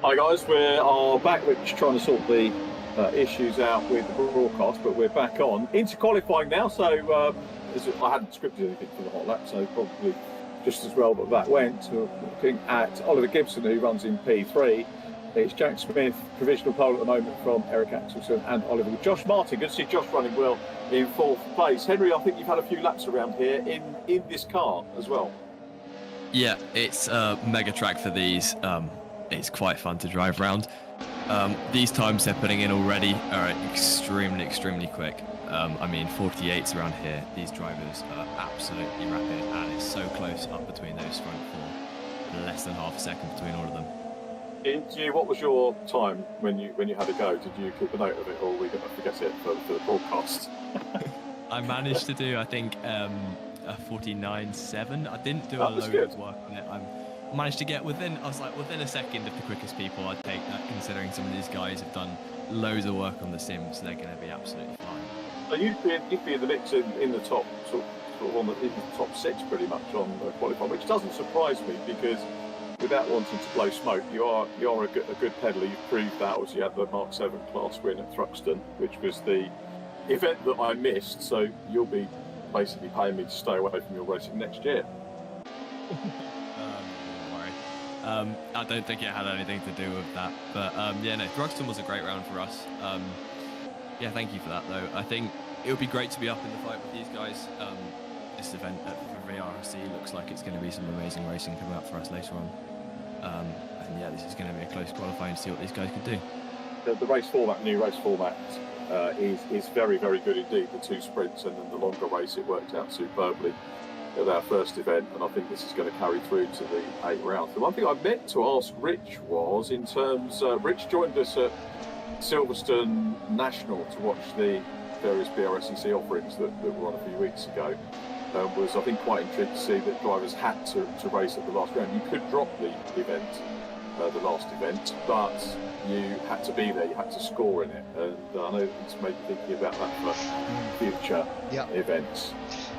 Hi guys, we are back. We're just trying to sort the issues out with the broadcast, but we're back on into qualifying now. So I hadn't scripted anything for the hot lap, so probably just as well. But that went. Looking at Oliver Gibson, who runs in P3. It's Jack Smith, provisional pole at the moment from Eric Axelsen and Oliver. Josh Martin, good to see Josh running well in fourth place. Henry, I think you've had a few laps around here in this car as well. Yeah, it's a mega track for these. It's quite fun to drive around. These times they're putting in already are extremely quick. I mean, 48s around here. These drivers are absolutely rapid, and it's so close up between those front four. Less than half a second between all of them. What was your time when you had a go? Did you keep a note of it, or were we going to forget it for the broadcast? I managed to do, I think, a 49.7. I didn't do a load of work on it. I managed to get within a second of the quickest people. I'd take that, considering some of these guys have done loads of work on the sim, so they're going to be absolutely fine. So you'd be in the mix in the top sort of in the top six pretty much on qualifying, which doesn't surprise me because without wanting to blow smoke, you are a good pedaler. You've proved that. Obviously, you had the Mark 7 class win at Thruxton, which was the event that I missed. So you'll be basically paying me to stay away from your racing next year. I don't think it had anything to do with that, but yeah, no, Thruxton was a great round for us. Yeah, thank you for that though. I think it would be great to be up in the fight with these guys. This event at VRRC looks like it's going to be some amazing racing coming up for us later on. And yeah, this is going to be a close qualifying to see what these guys can do. The race format, new race format, is very good indeed. The two sprints and then the longer race, it worked out superbly at our first event, and I think this is going to carry through to the 8 rounds. The one thing I meant to ask Rich was in terms, Rich joined us at Silverstone National to watch the various BRSEC offerings that were on a few weeks ago. Was I think quite intrigued to see that drivers had to race at the last round. You could drop the event, the last event, but you had to be there, you had to score in it, and I know it's made me thinking about that for future events.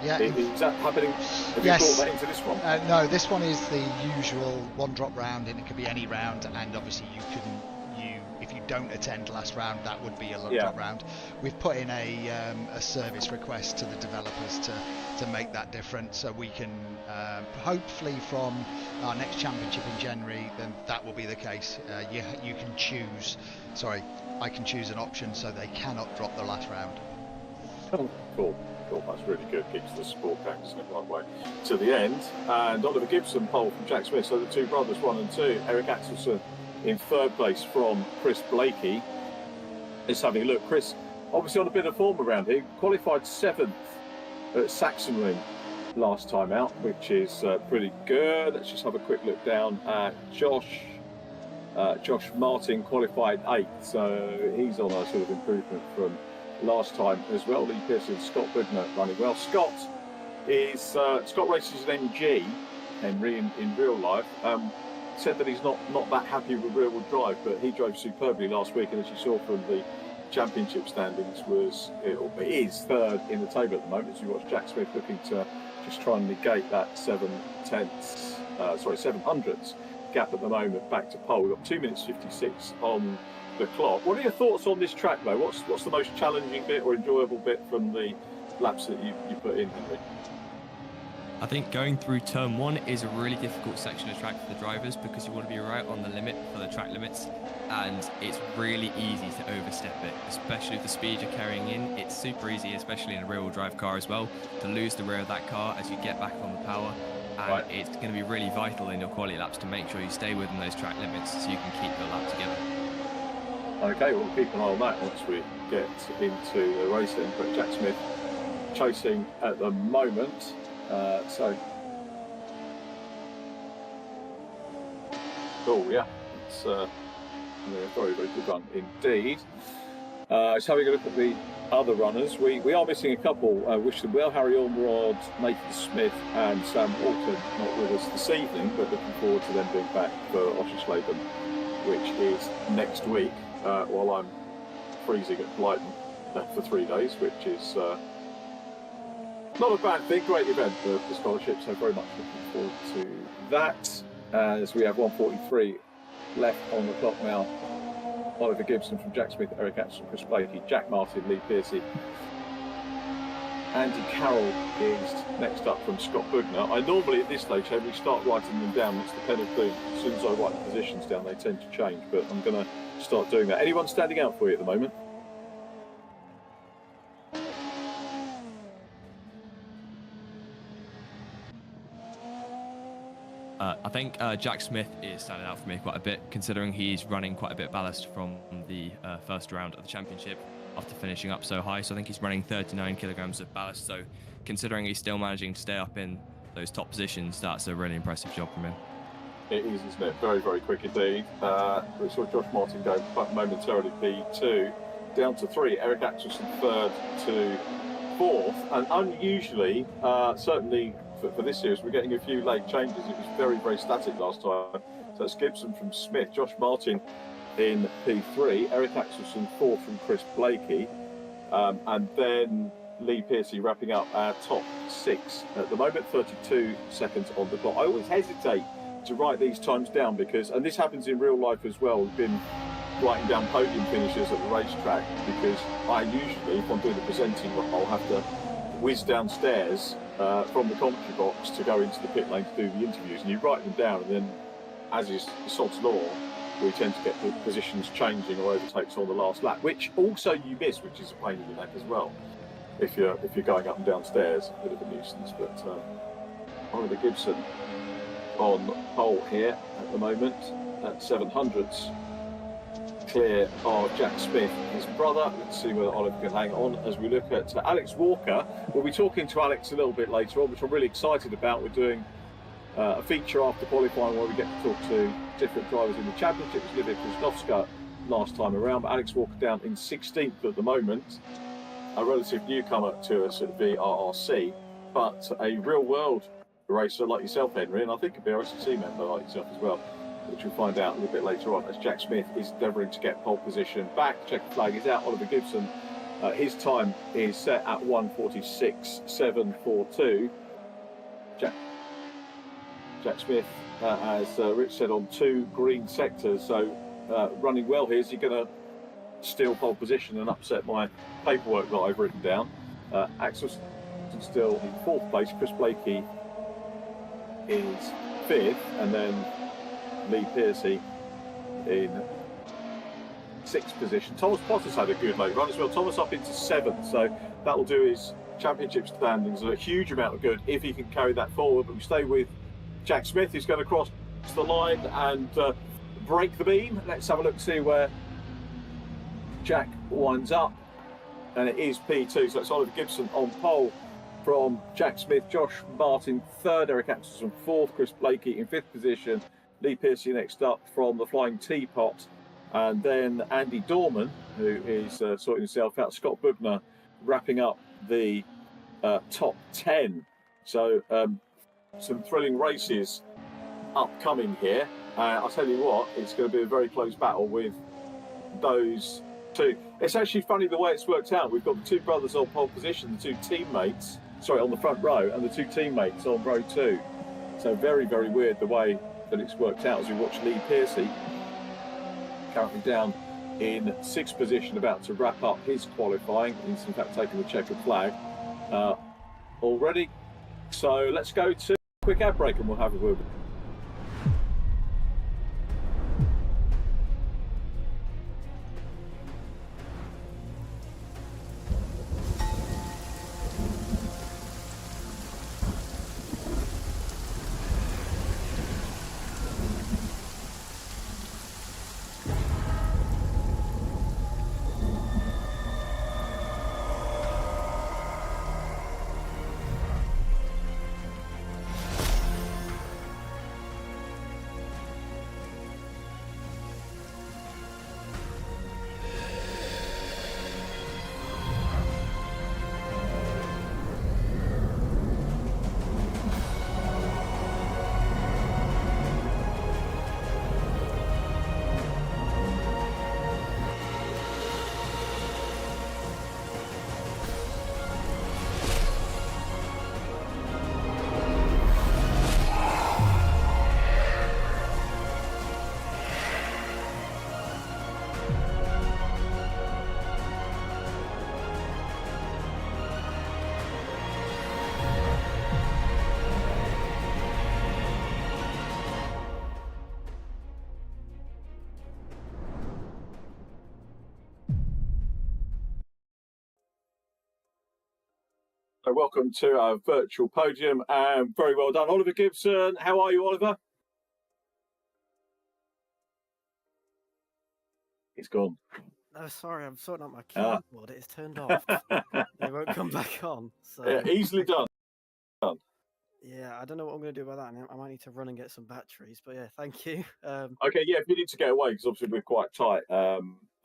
Yeah, is that happening? Have you brought that into this one? No, this one is the usual one drop round, and it could be any round, and obviously if you don't attend last round, that would be a long drop round. We've put in a service request to the developers to make that different, so we can hopefully from our next championship in January, then that will be the case. You can choose. Sorry, I can choose an option so they cannot drop the last round. Oh, cool. That's really good. Keeps the sport practicing it right way to the end. And Oliver Gibson pole from Jack Smith. So the two brothers, 1 and 2. Eric Axelsen in third place from Chris Blakey. Let's have a look. Chris, obviously on a bit of form around here, qualified 7th at Sachsenring last time out, which is pretty good. Let's just have a quick look down at Josh. Josh Martin qualified 8th, so he's on a sort of improvement from last time as well. Lee Pearson, Scott Bugner running well. Scott races an MG, Henry, in real life. Said that he's not that happy with rear wheel drive, but he drove superbly last week, and as you saw from the championship standings, it is third in the table at the moment. As you watch Jack Smith looking to just try and negate that 700ths gap at the moment back to pole. We've got 2 minutes 56 on the clock. What are your thoughts on this track though? What's the most challenging bit or enjoyable bit from the laps that you put in, Henry? I think going through turn 1 is a really difficult section of track for the drivers because you want to be right on the limit for the track limits, and it's really easy to overstep it, especially with the speed you're carrying in. It's super easy, especially in a rear-wheel drive car as well, to lose the rear of that car as you get back on the power. And it's going to be really vital in your quality laps to make sure you stay within those track limits so you can keep your lap together. Okay, we'll keep an eye on that once we get into the racing. But Jack Smith chasing at the moment. Cool, yeah. It's a very good run indeed. So having a look at the other runners, we are missing a couple. Wish them well. Harry Ormerod, Nathan Smith and Sam Walton not with us this evening, but looking forward to them being back for Oschersleben, which is next week, while I'm freezing at Brighton for 3 days, which is not a bad thing. Great event for the scholarship, so very much looking forward to that. As we have 1:43 left on the clock now. Oliver Gibson from Jack Smith, Eric Atkinson, Chris Blakey, Jack Martin, Lee Pearcey. Andy Carroll is next up from Scott Bugner. I normally at this stage, Henry, start writing them down. It's the pen and boom. As soon as I write the positions down, they tend to change, but I'm going to start doing that. Anyone standing out for you at the moment? I think Jack Smith is standing out for me quite a bit, considering he's running quite a bit of ballast from the first round of the championship after finishing up so high. So I think he's running 39 kilograms of ballast. So considering he's still managing to stay up in those top positions, that's a really impressive job from him. It is, isn't it? Very, very quick indeed. We saw Josh Martin go momentarily P2, down to 3. Eric Atkinson 3rd to 4th. And unusually, certainly for this series, we're getting a few late changes. It was very, very static last time. So it's Gibson from Smith, Josh Martin in P3, Eric Atkinson 4th from Chris Blakey, and then Lee Pearcey wrapping up our top 6 at the moment, 32 seconds on the clock. I always hesitate to write these times down because, and this happens in real life as well, we've been writing down podium finishes at the racetrack because I usually, if I'm doing the presenting, I'll have to whiz downstairs from the commentary box to go into the pit lane to do the interviews, and you write them down, and then, as is sod's law, we tend to get the positions changing or overtakes on the last lap, which also you miss, which is a pain in the neck as well. If you're going up and downstairs, a bit of a nuisance. But Oliver Gibson on pole here at the moment at 700ths. Clear of Jack Smith, his brother. Let's see whether Oliver can hang on as we look at Alex Walker. We'll be talking to Alex a little bit later on, which I'm really excited about. We're doing a feature after qualifying where we get to talk to different drivers in the championship. It was Livia Krasnowska last time around, but Alex Walker down in 16th at the moment. A relative newcomer to us at VRRC, but a real world racer like yourself, Henry, and I think a VRRC member like yourself as well, which we'll find out a little bit later on as Jack Smith is endeavouring to get pole position back. Check the flag is out. Oliver Gibson, his time is set at 1:46.742. Jack Smith, as Rich said, on 2 green sectors, so running well here. Is he going to steal pole position and upset my paperwork that I've written down? Axel still in 4th place. Chris Blakey is 5th, and then Lee Pearcey in 6th position. Thomas Potter's had a good late run as well. Thomas up into 7th, so that'll do his championship standings a huge amount of good if he can carry that forward. But we stay with Jack Smith, who's going to cross the line and break the beam. Let's have a look and see where Jack winds up, and it is P2, so it's Oliver Gibson on pole from Jack Smith, Josh Martin 3rd, Eric Atkinson 4th, Chris Blakey in 5th position, Lee Pearcey next up from the Flying Teapot, and then Andy Dorman, who is sorting himself out, Scott Bugner wrapping up the top 10. So some thrilling races upcoming here. I'll tell you what, it's going to be a very close battle with those two. It's actually funny the way it's worked out. We've got the 2 brothers on pole position, the 2 teammates, sorry, on the front row, and the 2 teammates on row 2. So very, very weird the way that it's worked out as we watch Lee Pearcey currently down in 6th position, about to wrap up his qualifying. He's in fact taking the checkered flag already. So let's go to a quick ad break and we'll have a word. So welcome to our virtual podium, and very well done, Oliver Gibson. How are you, Oliver? He's gone. No, sorry, I'm sorting out my keyboard. It is turned off. It won't come back on. So Yeah, easily done. yeah, I don't know what I'm going to do about that. I might need to run and get some batteries. But yeah, thank you. Okay, yeah, if you need to get away, because obviously we're quite tight,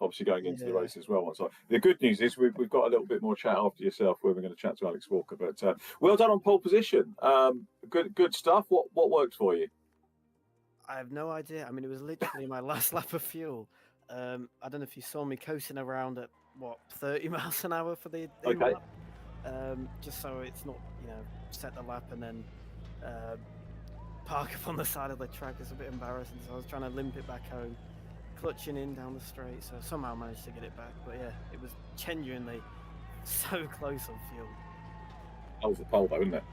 obviously going into the race as well. So the good news is we've got a little bit more chat after yourself, where we're going to chat to Alex Walker. But well done on pole position. Good stuff. What worked for you? I have no idea. I mean, it was literally my last lap of fuel. I don't know if you saw me coasting around at what 30 miles an hour for the Okay. lap. Just so it's not, set the lap and then park up on the side of the track. It's a bit embarrassing. So I was trying to limp it back home, clutching in down the straight. So somehow managed to get it back. But yeah, it was genuinely so close on fuel. That was the pole, though, isn't it?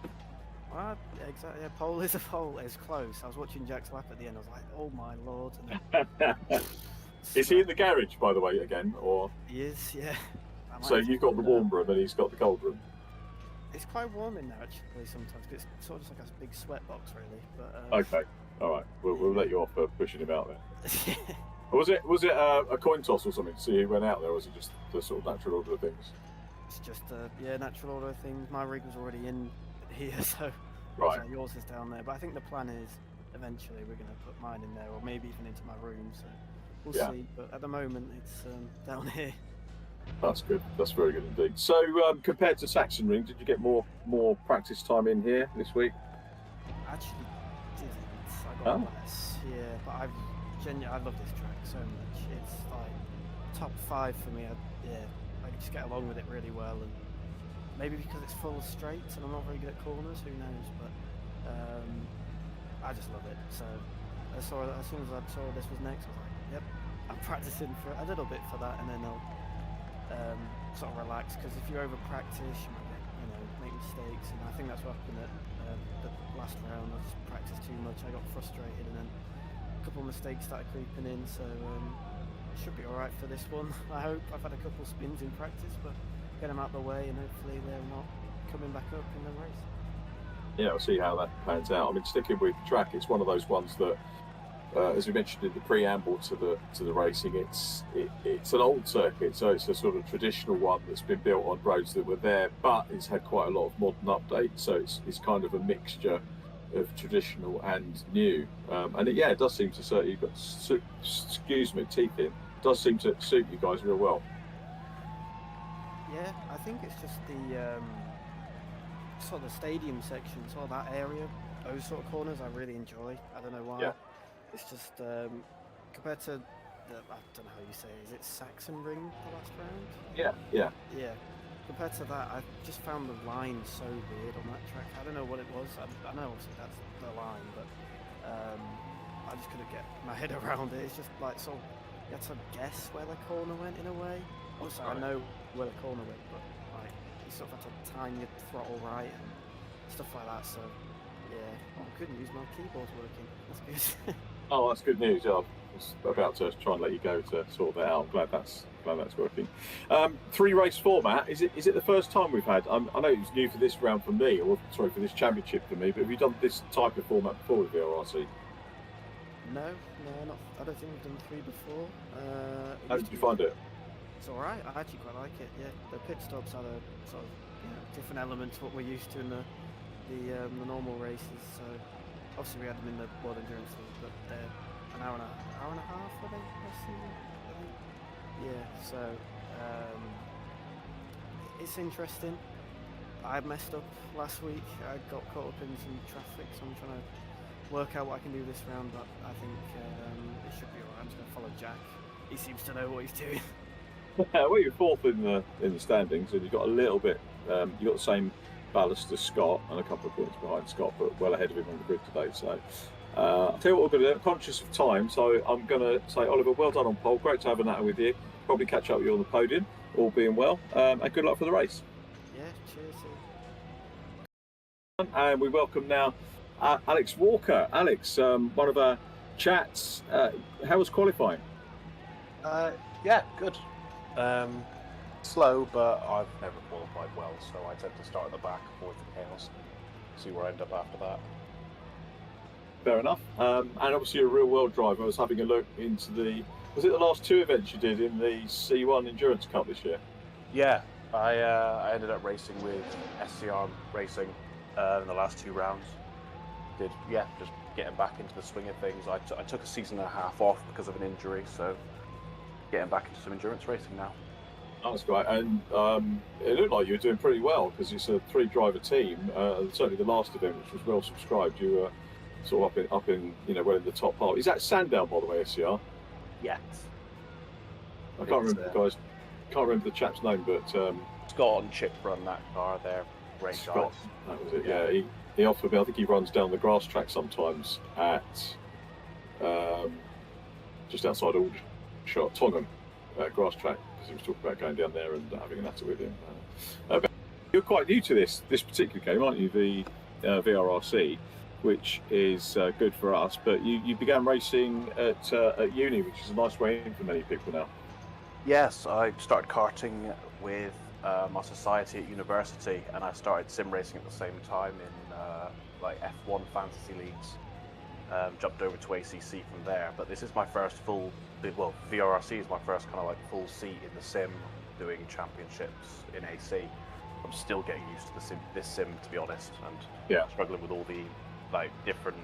Well, exactly. Yeah, pole is a pole. It's close. I was watching Jack's lap at the end. I was like, oh my lord. And Is he in the garage, by the way, again, or? He is, yeah. So you've got the warm room and he's got the cold room. It's quite warm in there actually sometimes. It's sort of just like a big sweat box, really. But Okay, all right. We'll let you off for pushing him out there. Was it a coin toss or something to see who went out there, or was it just the sort of natural order of things? It's just natural order of things. My rig was already in here, so Right. yours is down there. But I think the plan is eventually we're going to put mine in there, or maybe even into my room. So we'll see. But at the moment, it's down here. That's good. That's very good indeed. So compared to Sachsenring, did you get more practice time in here this week? Actually, didn't. I got less. Yeah, but I love this track so much. It's like top 5 for me. I just get along with it really well, and maybe because it's full of straights and I'm not very good at corners, who knows? But I just love it. So as soon as I saw this was next, I was like, yep, I'm practicing for a little bit for that, and then I'll sort of relax, because if you over practice, you might make mistakes, and I think that's what happened at the last round. I just practiced too much. I got frustrated, and then a couple of mistakes started creeping in. So it should be all right for this one. I hope. I've had a couple of spins in practice, but get them out of the way, and hopefully they're not coming back up in the race. Yeah, we'll see how that pans out. I mean, sticking with track, it's one of those ones that, as we mentioned in the preamble to the racing, it's an old circuit, so it's a sort of traditional one that's been built on roads that were there, but it's had quite a lot of modern updates. So it's kind of a mixture of traditional and new, and it does seem to certainly, teeth in. It does seem to suit you guys real well. Yeah, I think it's just the sort of the stadium section, sort of that area, those sort of corners I really enjoy. I don't know why. Yeah. It's just compared to I don't know how you say it. Is it Sachsenring the last round? Yeah. Compared to that, I just found the line so weird on that track. I don't know what it was. I know obviously that's the line, but I just couldn't get my head around it. It's just like sort of, you had to guess where the corner went in a way. Also, I know where the corner went, but like you sort of had to time your throttle right and stuff like that. So yeah, I couldn't use my keyboard's working. That's good. Oh, that's good news. I was about to try and let you go to sort that out. I'm glad that's working. 3-race format. Is it the first time we've had? I know it was new for this round for me, or sorry, for this championship for me. But have you done this type of format before with VRRC? No, not. I don't think we've done 3 before. How did you find it? It's all right. I actually quite like it. Yeah, the pit stops had a sort of different element to what we're used to in the normal races. So obviously we had them in the World Endurance League, but they're an hour and a half, were they? I think. Yeah. So it's interesting. I messed up last week. I got caught up in some traffic, so I'm trying to work out what I can do this round. But I think it should be alright. I'm just going to follow Jack. He seems to know what he's doing. Well, you're 4th in the standings, and you've got a little bit. You've got the same ballast as Scott, and a couple of points behind Scott, but well ahead of him on the grid today. So I'll tell you what we're going to do. I'm conscious of time, so I'm going to say, Oliver, well done on pole. Great to have a natter with you. Probably catch up with you on the podium, all being well, and good luck for the race. Yeah, cheers. And we welcome now Alex Walker. Alex, one of our chats. How was qualifying? Yeah, good. slow, but I've never qualified well, so I tend to start at the back, avoid the chaos, and see where I end up after that. Fair enough. And obviously you're a real world driver. I was having a look into was it the last 2 events you did in the C1 Endurance Cup this year? Yeah, I ended up racing with SCR Racing in the last 2 rounds. Just getting back into the swing of things. I took a season and a half off because of an injury, so getting back into some endurance racing now. That's great, and it looked like you were doing pretty well because it's a 3-driver team. Certainly the last event, which was well subscribed, you were sort of up in well in the top part. Is that Sandown, by the way, SCR? Yes. I can't remember the guys. Can't remember the chap's name, but Scott and Chip run that car. They're great Scott, guys. that was it. Yeah, he offered me. I think he runs down the grass track sometimes at just outside Aldershot, Tongham grass track, because he was talking about going down there and having a natter with him. But you're quite new to this particular game, aren't you? The VRRC, which is good for us. But you began racing at uni, which is a nice way in for many people now. Yes, I started karting with my society at university, and I started sim racing at the same time in like F1 fantasy leagues. Jumped over to ACC from there, but this is my first VRRC is my first kind of like full seat in the sim, doing championships in AC. I'm still getting used to this sim, to be honest, and struggling with all the like different,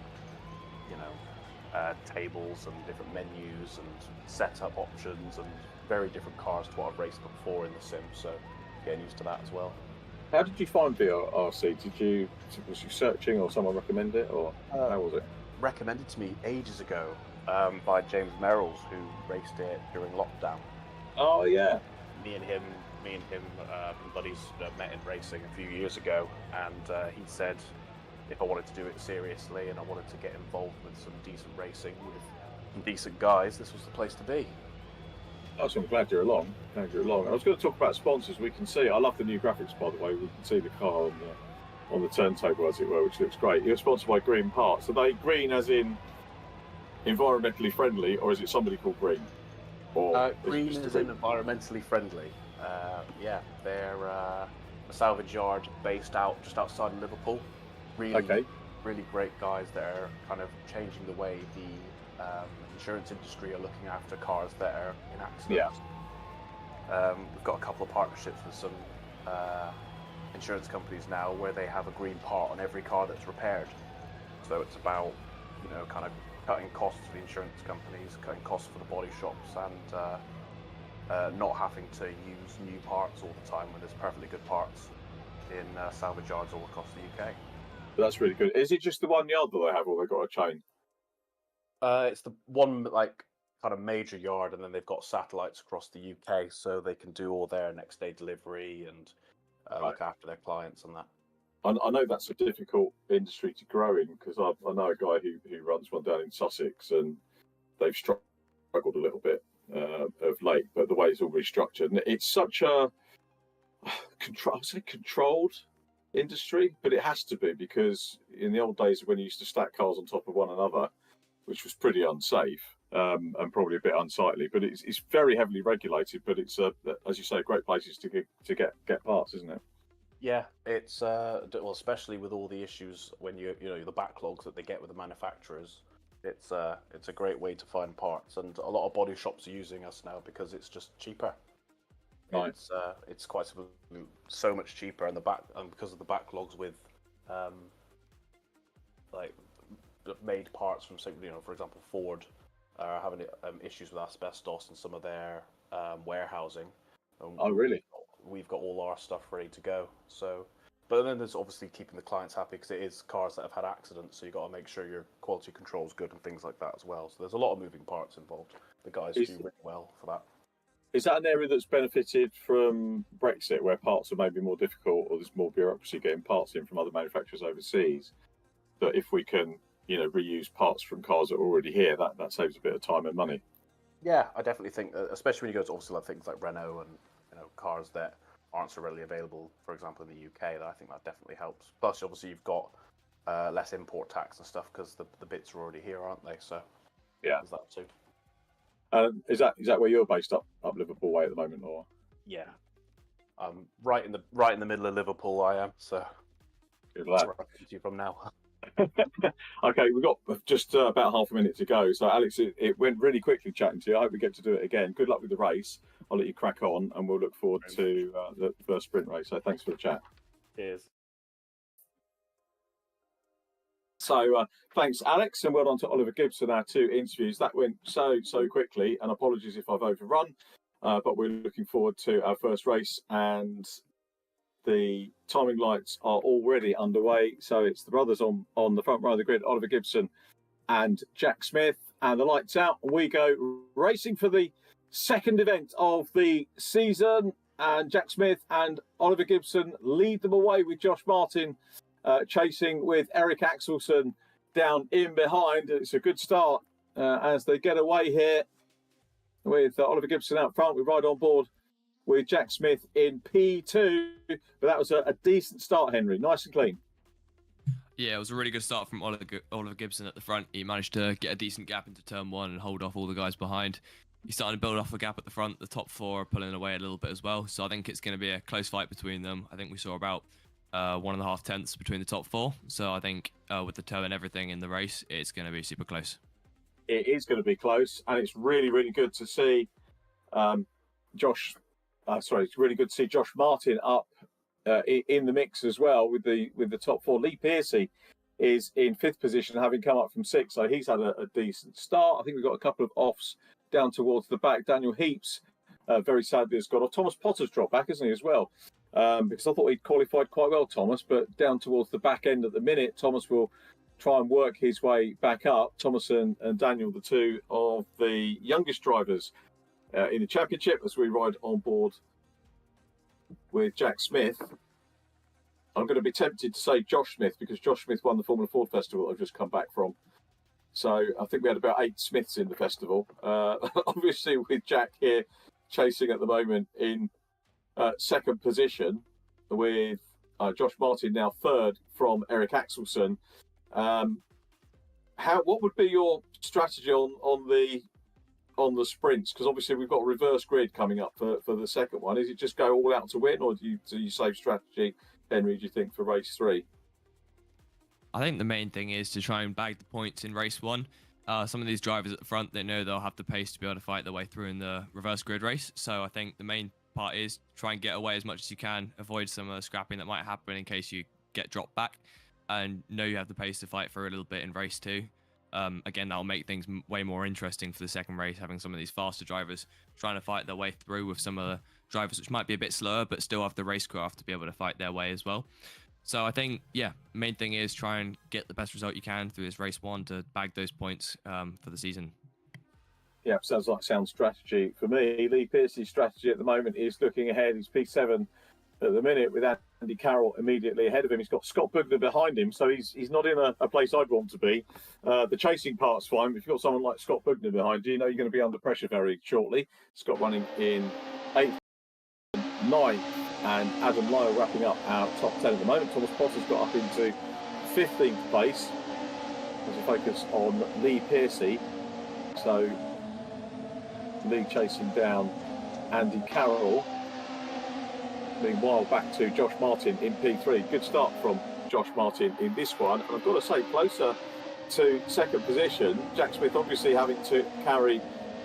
tables and different menus and setup options and very different cars to what I've raced before in the sim. So getting used to that as well. How did you find VRRC? Was you searching, or someone recommend it, or how was it? Recommended to me ages ago by James Merrills, who raced it during lockdown. Oh yeah. Me and him, buddies, met in racing a few years ago, and he said if I wanted to do it seriously and I wanted to get involved with some decent racing with some decent guys, this was the place to be. Oh, so I'm glad you're along. I was going to talk about sponsors. We can see. I love the new graphics, by the way. We can see the car on the turntable, as it were, which looks great. You're sponsored by Green Parts. Are they green as in environmentally friendly, or is it somebody called Green? Or green is in environmentally friendly. They're a salvage yard based out just outside of Liverpool. Really great guys that are kind of changing the way the insurance industry are looking after cars that are in accidents. Yeah. We've got a couple of partnerships with some insurance companies now where they have a green part on every car that's repaired. So it's about kind of cutting costs for the insurance companies, cutting costs for the body shops, and not having to use new parts all the time when there's perfectly good parts in salvage yards all across the UK. That's really good. Is it just the one yard that they have, or they've got a chain? It's the one like kind of major yard, and then they've got satellites across the UK, so they can do all their next day delivery and look after their clients and that. I know that's a difficult industry to grow in, because I know a guy who runs one down in Sussex, and they've struggled a little bit of late, but the way it's all restructured, and it's such a controlled industry, but it has to be, because in the old days when you used to stack cars on top of one another, which was pretty unsafe and probably a bit unsightly, but it's very heavily regulated. But it's as you say, great places to get parts, isn't it? Yeah, it's especially with all the issues when the backlogs that they get with the manufacturers. It's a great way to find parts, and a lot of body shops are using us now because it's just cheaper. Right. It's quite so much cheaper, and because of the backlogs with like made parts from, for example, Ford are having issues with asbestos in some of their warehousing. Oh, really? We've got all our stuff ready to go. So, but then there's obviously keeping the clients happy, because it is cars that have had accidents, so you've got to make sure your quality control is good and things like that as well. So there's a lot of moving parts involved. The guys do really well for that. Is that an area that's benefited from Brexit, where parts are maybe more difficult, or there's more bureaucracy getting parts in from other manufacturers overseas? That if we can, reuse parts from cars that are already here, that saves a bit of time and money. Yeah, I definitely think, especially when you go to obviously like things like Renault and cars that aren't so readily available, for example, in the UK, that I think that definitely helps. Plus, obviously, you've got less import tax and stuff because the bits are already here, aren't they? So yeah, there's that too. Is that where you're based, up Liverpool way at the moment, or? Yeah. Right in the middle of Liverpool, I am. So Good lad. where I come to you from now. Okay, we've got just about half a minute to go. So, Alex, it went really quickly chatting to you. I hope we get to do it again. Good luck with the race. I'll let you crack on, and we'll look forward to the first sprint race. So, thanks for the chat. Cheers. So, thanks, Alex, and well done to Oliver Gibson, our 2 interviews. That went so quickly, and apologies if I've overrun, but we're looking forward to our first race, and the timing lights are already underway. So it's the brothers on the front row of the grid, Oliver Gibson and Jack Smith, and the lights out, and we go racing for the second event of the season. And Jack Smith and Oliver Gibson lead them away with Josh Martin chasing with Eric Axelsen down in behind. It's a good start as they get away here with Oliver Gibson out front. We ride on board with Jack Smith in P2, but that was a decent start, Henry. Nice and clean. Yeah, it was a really good start from Oliver Gibson at the front. He managed to get a decent gap into turn 1 and hold off all the guys behind. He's starting to build off a gap at the front. The top 4 are pulling away a little bit as well, so I think it's going to be a close fight between them. I think we saw about 1.5 tenths between the top 4, so I think with the toe and everything in the race, it's going to be super close. It is going to be close, and it's really good to see it's really good to see Josh Martin up in the mix as well with the top 4. Lee Piercy is in 5th position, having come up from 6th, so he's had a decent start. I think we've got a couple of offs down towards the back. Daniel Heaps, very sadly, has gone off. Thomas Potter's dropped back, hasn't he, as well? Because I thought he'd qualified quite well, Thomas, but down towards the back end at the minute, Thomas will try and work his way back up. Thomas and Daniel, the 2 of the youngest drivers in the championship, as we ride on board with Jack Smith. I'm going to be tempted to say Josh Smith, because Josh Smith won the Formula Ford Festival I've just come back from. So I think we had about 8 Smiths in the festival. Obviously, with Jack here chasing at the moment in 2nd position, with Josh Martin now 3rd from Eric Axelsen. What would be your strategy on the sprints? Because obviously we've got a reverse grid coming up for the second one. Is it just go all out to win, or do you save strategy, Henry, do you think, for race 3? I think the main thing is to try and bag the points in race 1. Some of these drivers at the front, they know they'll have the pace to be able to fight their way through in the reverse grid race. So I think the main part is try and get away as much as you can, avoid some of the scrapping that might happen in case you get dropped back, and know you have the pace to fight for a little bit in race 2. Again, that'll make things way more interesting for the second race, having some of these faster drivers trying to fight their way through with some of the drivers which might be a bit slower but still have the racecraft to be able to fight their way as well. So I think, main thing is try and get the best result you can through this race 1 to bag those points for the season. Yeah, sounds like sound strategy for me. Lee Piercy's strategy at the moment is looking ahead. He's P7 at the minute with Andy Carroll immediately ahead of him. He's got Scott Bugner behind him, so he's not in a place I'd want to be. The chasing part's fine. If you've got someone like Scott Bugner behind you, you know you're going to be under pressure very shortly. Scott running in 8th, 9th, and Adam Lyle wrapping up our top 10 at the moment. Thomas Potter's got up into 15th place as we focus on Lee Piercy. So Lee chasing down Andy Carroll. Meanwhile, back to Josh Martin in P3. Good start from Josh Martin in this one. And I've got to say, closer to 2nd position, Jack Smith obviously having to carry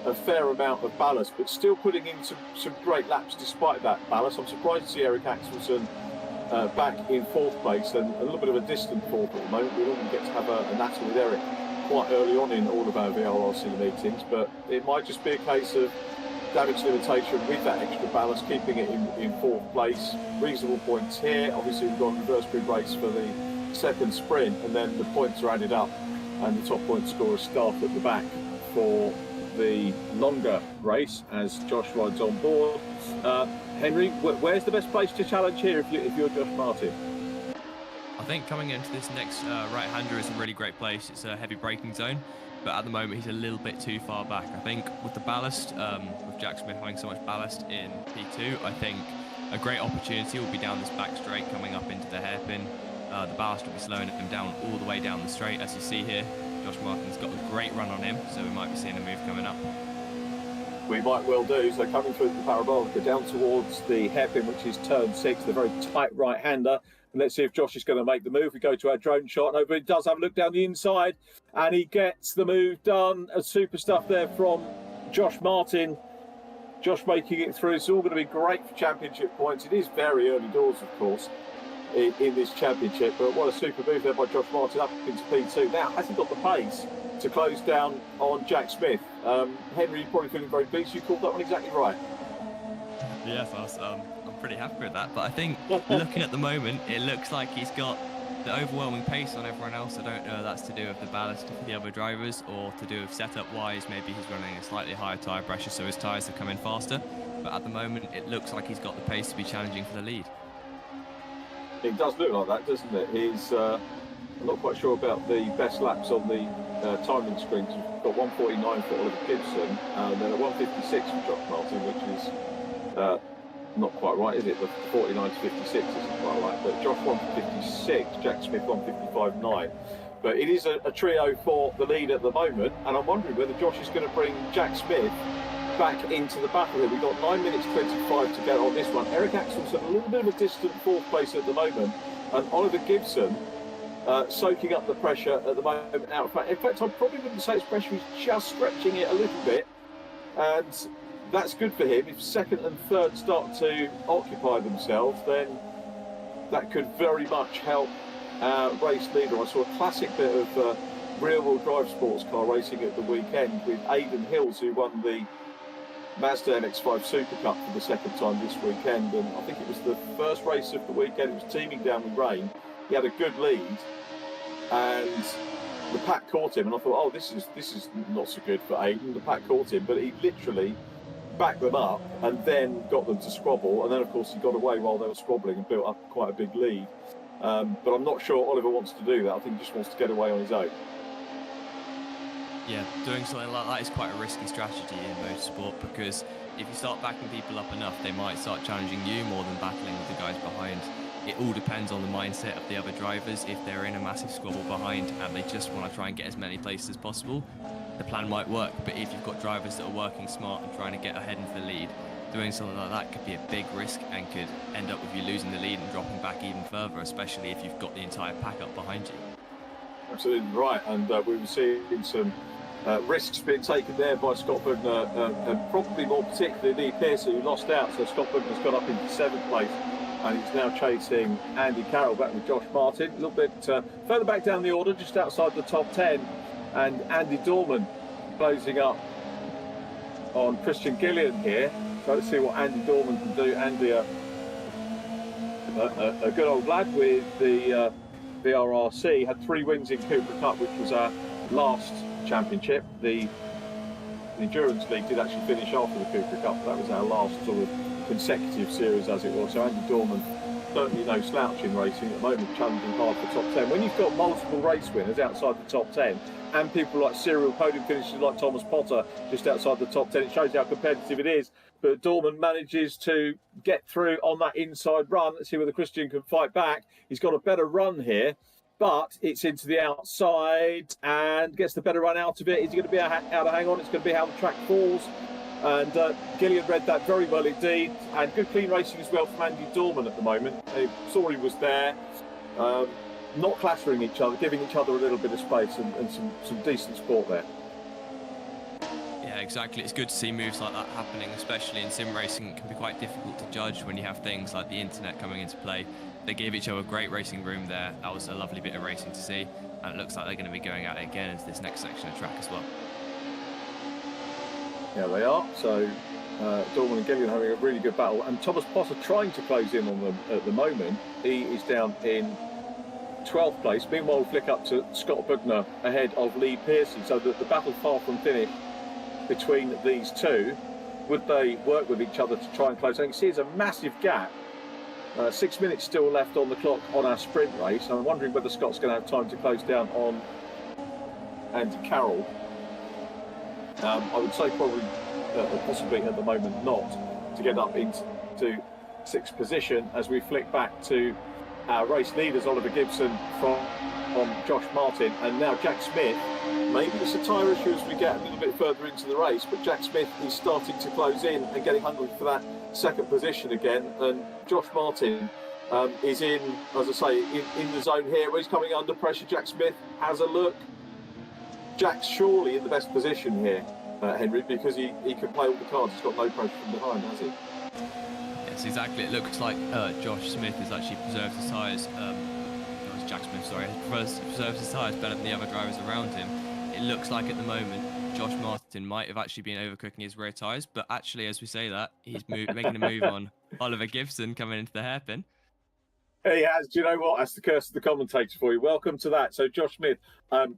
a fair amount of ballast, but still putting in some great laps despite that ballast. I'm surprised to see Eric Axelsen back in 4th place, and a little bit of a distant 4th at the moment. We normally get to have a natter with Eric quite early on in all of our VRRC meetings, but it might just be a case of damage limitation with that extra ballast, keeping it in 4th place. Reasonable points here. Obviously we've got a reverse grid race for the 2nd sprint, and then the points are added up and the top point scorers start at the back for the longer race as Josh rides on board. Henry, where's the best place to challenge here if you're Josh Martin? I think coming into this next right-hander is a really great place. It's a heavy braking zone, but at the moment he's a little bit too far back. I think with the ballast, with Jack Smith having so much ballast in P2, I think a great opportunity will be down this back straight coming up into the hairpin. The ballast will be slowing him down all the way down the straight, as you see here. Josh Martin's got a great run on him, so we might be seeing a move coming up. We might well do. So coming through the parabolica down towards the hairpin, which is turn 6, the very tight right-hander. And let's see if Josh is going to make the move. We go to our drone shot. No, but he does have a look down the inside, and he gets the move done. A super stuff there from Josh Martin. Josh making it through. It's all going to be great for championship points. It is very early doors, of course, in this championship. But what a super move there by Josh Martin up into P2. Now, has he got the pace to close down on Jack Smith? Henry, you're probably feeling very pleased. You called that one exactly right. Yes, I'm pretty happy with that. But I think looking at the moment, it looks like he's got the overwhelming pace on everyone else. I don't know if that's to do with the ballast of the other drivers or to do with setup-wise. Maybe he's running a slightly higher tyre pressure, so his tyres are coming faster. But at the moment, it looks like he's got the pace to be challenging for the lead. It does look like that, doesn't it? He's I'm not quite sure about the best laps on the timing screens. We've got 149 for Oliver Gibson, and then a 156 for Josh Martin, which is not quite right, is it? The 49 to 56 isn't quite right, but Josh 156, Jack Smith 155.9. But it is a trio for the lead at the moment, and I'm wondering whether Josh is going to bring Jack Smith back into the battle here. We've got 9 minutes 25 to go on this one. Eric Axelsson a little bit of a distant fourth place at the moment, and Oliver Gibson soaking up the pressure at the moment out front. In fact, I probably wouldn't say it's pressure, he's just stretching it a little bit, and that's good for him. If second and third start to occupy themselves, then that could very much help our race leader. I saw a classic bit of rear-wheel drive sports car racing at the weekend with Aidan Hills, who won the Mazda MX-5 Super Cup for the second time this weekend, and I think it was the first race of the weekend. It was teeming down with rain. He had a good lead, and the pack caught him, and I thought, oh, this is not so good for Aidan. The pack caught him, but he literally backed them up and then got them to squabble, and then of course he got away while they were squabbling and built up quite a big lead. But I'm not sure Oliver wants to do that. I think he just wants to get away on his own. Yeah, doing something like that is quite a risky strategy in motorsport, because if you start backing people up enough, they might start challenging you more than battling with the guys behind. It all depends on the mindset of the other drivers. If they're in a massive squabble behind and they just want to try and get as many places as possible, the plan might work. But if you've got drivers that are working smart and trying to get ahead into the lead, doing something like that could be a big risk and could end up with you losing the lead and dropping back even further, especially if you've got the entire pack up behind you. Absolutely right, and we were seeing some risks being taken there by Scott Bugner, and probably more particularly Lee Pearson, who lost out. So Scott Bugner's got up into 7th place, and he's now chasing Andy Carroll back with Josh Martin. A little bit further back down the order, just outside the top 10, and Andy Dorman closing up on Christian Gillian here. So let's see what Andy Dorman can do. Andy, a good old lad with the VRRC, had 3 wins in Cooper Cup, which was our last championship. The Endurance League did actually finish after the Cooper Cup. That was our last sort of consecutive series, as it was. So Andy Dorman, certainly no slouch in racing at the moment, challenging hard for top 10. When you've got multiple race winners outside the top 10, and people like serial podium finishers like Thomas Potter just outside the top 10, it shows how competitive it is. But Dorman manages to get through on that inside run. Let's see whether Christian can fight back. He's got a better run here, but it's into the outside and gets the better run out of it. Is he going to be able to hang on? It's going to be how the track falls. And Gillian read that very well indeed. And good clean racing as well from Andy Dorman at the moment. Saw he was there. Not clattering each other, giving each other a little bit of space, and some decent sport there. Yeah, exactly. It's good to see moves like that happening, especially in sim racing. It can be quite difficult to judge when you have things like the internet coming into play. They gave each other a great racing room there. That was a lovely bit of racing to see, and it looks like they're going to be going at it again into this next section of track as well. Yeah, they are. So Dorman and Gillian having a really good battle, and Thomas Potter trying to close in on them at the moment. He is down in 12th place. Meanwhile, we flick up to Scott Bugner ahead of Lee Pearson. So the battle far from finished between these two. Would they work with each other to try and close? I can see there's a massive gap. 6 minutes still left on the clock on our sprint race. I'm wondering whether Scott's going to have time to close down on Andy Carroll. I would say probably, possibly at the moment not, to get up into 6th position as we flick back to our race leaders, Oliver Gibson from Josh Martin, and now Jack Smith maybe it's a tyre issue as we get a little bit further into the race, but Jack Smith is starting to close in and getting hungry for that second position again. And Josh Martin is in, as I say, in the zone here where he's coming under pressure. Jack Smith has a look. Jack's surely in the best position here, Henry, because he can play all the cards. He's got no pressure from behind, has he? Yes, exactly. It looks like Josh Smith has actually preserved his tyres. Jack Smith, sorry, has preserved his tyres better than the other drivers around him. It looks like at the moment Josh Martin might have actually been overcooking his rear tyres, but actually, as we say that, he's making a move on Oliver Gibson coming into the hairpin. He has. Do you know what? That's the curse of the commentator for you. Welcome to that. So Josh Smith,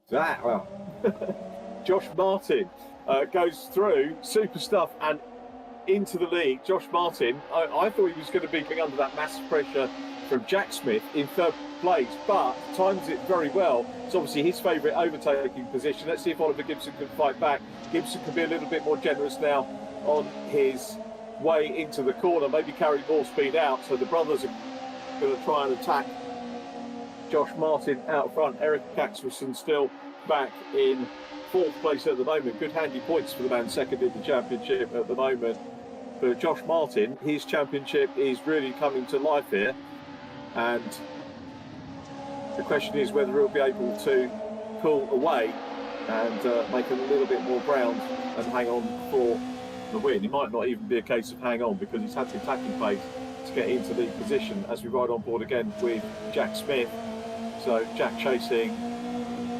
Josh Martin goes through, super stuff, and into the lead. Josh Martin, I thought he was going to be coming under that massive pressure from Jack Smith in third place, but times it very well. It's obviously his favourite overtaking position. Let's see if Oliver Gibson can fight back. Gibson can be a little bit more generous now on his way into the corner, maybe carry more speed out. So the brothers are going to try and attack Josh Martin out front. Eric Axelson still back in fourth place at the moment. Good handy points for the man second in the championship at the moment. But Josh Martin, his championship is really coming to life here. And the question is whether he'll be able to pull away and make a little bit more ground and hang on for the win. It might not even be a case of hang on, because he's had the attacking pace to get into the position as we ride on board again with Jack Smith. So Jack chasing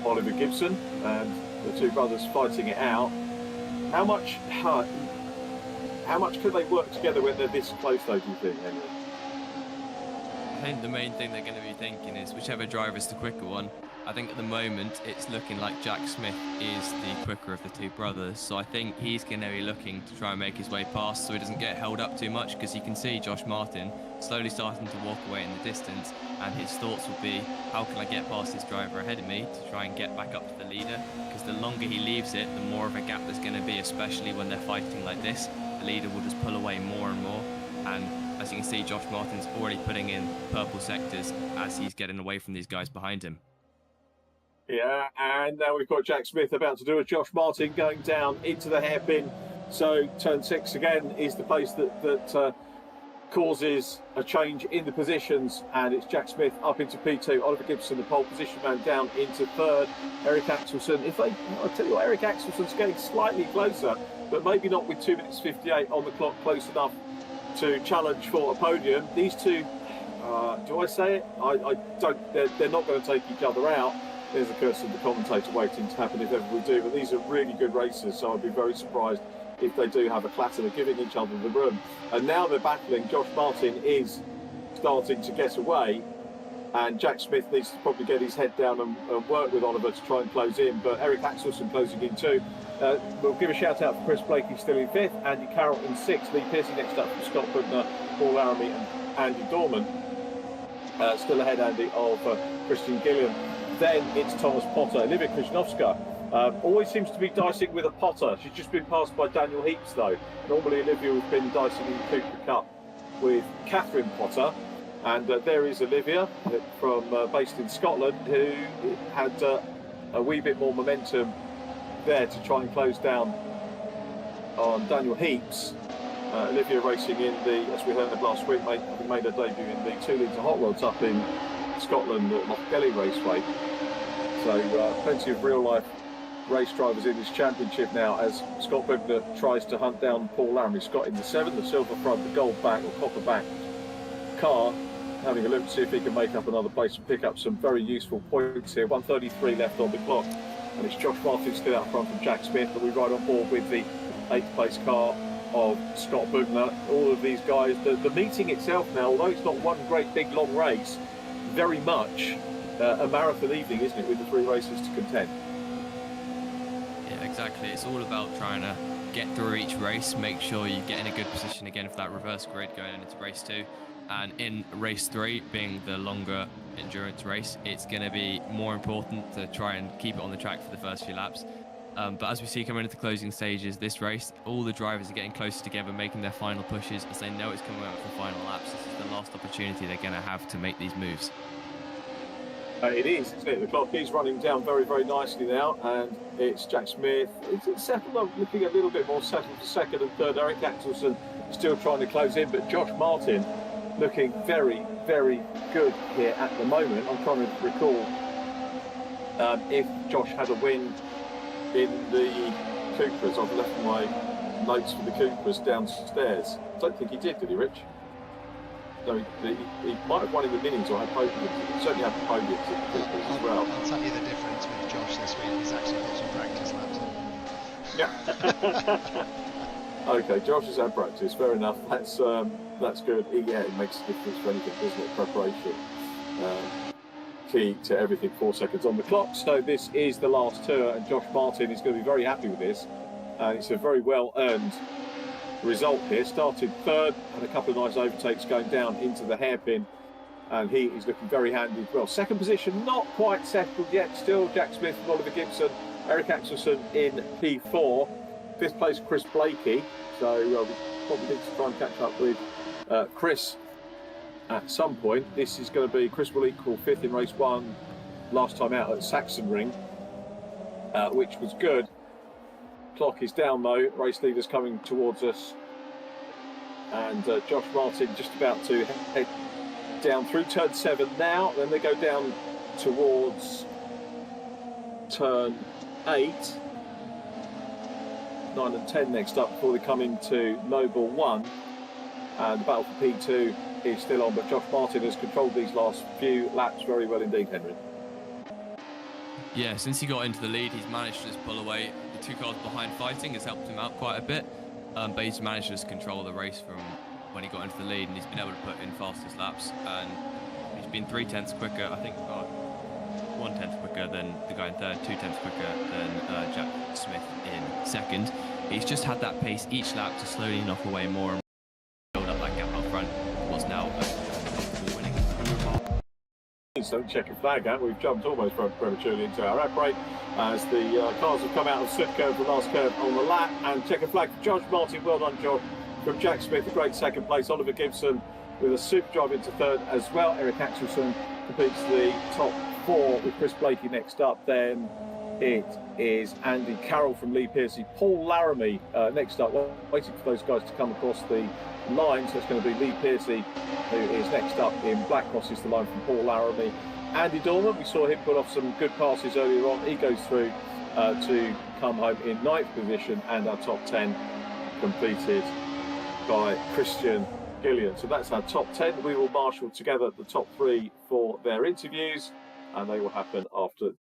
Oliver Gibson and the two brothers fighting it out. How much could they work together when they're this close though, do you think, Henry? I think the main thing they're going to be thinking is whichever driver's the quicker one. I think at the moment it's looking like Jack Smith is the quicker of the two brothers, so I think he's going to be looking to try and make his way past so he doesn't get held up too much, because you can see Josh Martin slowly starting to walk away in the distance, and his thoughts will be, how can I get past this driver ahead of me to try and get back up to the leader? Because the longer he leaves it, the more of a gap there's going to be, especially when they're fighting like this. The leader will just pull away more and more, and as you can see, Josh Martin's already putting in purple sectors as he's getting away from these guys behind him. Yeah, and now we've got Jack Smith about to do a Josh Martin going down into the hairpin. So turn 6 again is the place that causes a change in the positions, and it's Jack Smith up into P2, Oliver Gibson, the pole position man, down into third. Eric Axelson, I'll tell you what, Eric Axelson's getting slightly closer, but maybe not with 2 minutes 58 on the clock, close enough to challenge for a podium. These two, do I say it? I don't. They're not going to take each other out. There's a curse of the commentator waiting to happen if ever we do. But these are really good racers, so I'd be very surprised if they do have a clatter. They're giving each other the room, and now they're battling. Josh Martin is starting to get away, and Jack Smith needs to probably get his head down and work with Oliver to try and close in. But Eric Axelson closing in too. We'll give a shout out for Chris Blakey still in 5th, Andy Carroll in 6th, Lee Pearson next up from Scott Bugner, Paul Laramie and Andy Dorman. Still ahead, Andy, of Christian Gilliam. Then it's Thomas Potter. Olivia Krzyżanowska always seems to be dicing with a Potter. She's just been passed by Daniel Heaps though. Normally Olivia has been dicing in the Cooper Cup with Catherine Potter. And there is Olivia from based in Scotland, who had a wee bit more momentum there to try and close down on Daniel Heaps. Olivia racing in the, as we heard last week, having made her debut in the 2 litre hot rods up in Scotland at Lochgelly Raceway. So plenty of real life race drivers in this championship now as Scott Bugner tries to hunt down Paul Laramie. Scott in the 7, the silver front, the gold back or copper back car, having a look to see if he can make up another place and pick up some very useful points here. 1:33 left on the clock, and it's Josh Martin still out front from Jack Smith, but we ride on board with the 8th place car of Scott Bugner. All of these guys, the meeting itself now, although it's not one great big long race, very much a marathon evening, isn't it, with the 3 races to contend? Yeah, exactly. It's all about trying to get through each race, make sure you get in a good position again for that reverse grid going into race 2. And in race 3, being the longer endurance race, it's going to be more important to try and keep it on the track for the first few laps. But as we see coming into the closing stages, this race, all the drivers are getting closer together, making their final pushes as they know it's coming out for final laps. This is the last opportunity they're going to have to make these moves. It is, isn't it? The clock is running down very, very nicely now, and it's Jack Smith. It's settled up, looking a little bit more settled for second and third. Eric Axelsen still trying to close in, but Josh Martin looking very, very good here at the moment. I'm trying to recall if Josh had a win in the Coopers. I've left my notes for the Coopers downstairs. I don't think he did he, Rich? No, he might have won in the minis or had podiums. He certainly had podiums in the Coopers as well. I'll tell you the difference with Josh this week. He's actually got some practice laps in. Yeah. Okay, Josh has had practice. Fair enough. That's good. Yeah, it makes a difference for anything, doesn't it? Preparation. Key to everything. 4 seconds on the clock. So this is the last tour, and Josh Martin is going to be very happy with this. It's a very well earned result here. Started third, had a couple of nice overtakes going down into the hairpin, and he is looking very handy as well. Second position, not quite settled yet. Still Jack Smith, Oliver Gibson, Eric Axelsen in P4. Fifth place, Chris Blakey. So we probably need to try and catch up with Chris at some point. This is going to be, Chris will equal fifth in race one last time out at Sachsenring, which was good. Clock is down though, race leaders coming towards us, and Josh Martin just about to head down through turn 7 now. Then they go down towards turn 8, 9 and 10 next up before they come into Noble 1, and the battle for P2 is still on, but Josh Martin has controlled these last few laps very well indeed, Henry. Yeah, since he got into the lead, he's managed to just pull away. The 2 cars behind fighting has helped him out quite a bit, but he's managed to just control the race from when he got into the lead, and he's been able to put in fastest laps, and he's been 3/10 quicker, I think about 1/10 quicker than the guy in third, 2/10 quicker than Jack Smith in second. He's just had that pace each lap to slowly knock away more and build up that gap up front. What's now a winning. So check a flag out. We've jumped almost prematurely into our air brake as the cars have come out of the slip curve, the last curve on the lap, and check a flag for Josh Martin. Well done, Josh. From Jack Smith, a great second place. Oliver Gibson with a super drive into third as well. Eric Axelsen completes the top 4 with Chris Blakey next up. Then it is Andy Carroll from Lee Piercy. Paul Laramie next up, waiting for those guys to come across the line. So it's going to be Lee Piercy who is next up in black, crosses the line from Paul Laramie. Andy Dorman, we saw him put off some good passes earlier on. He goes through to come home in 9th position, and our top 10 completed by Christian Gillian. So that's our top 10. We will marshal together the top 3 for their interviews, and they will happen after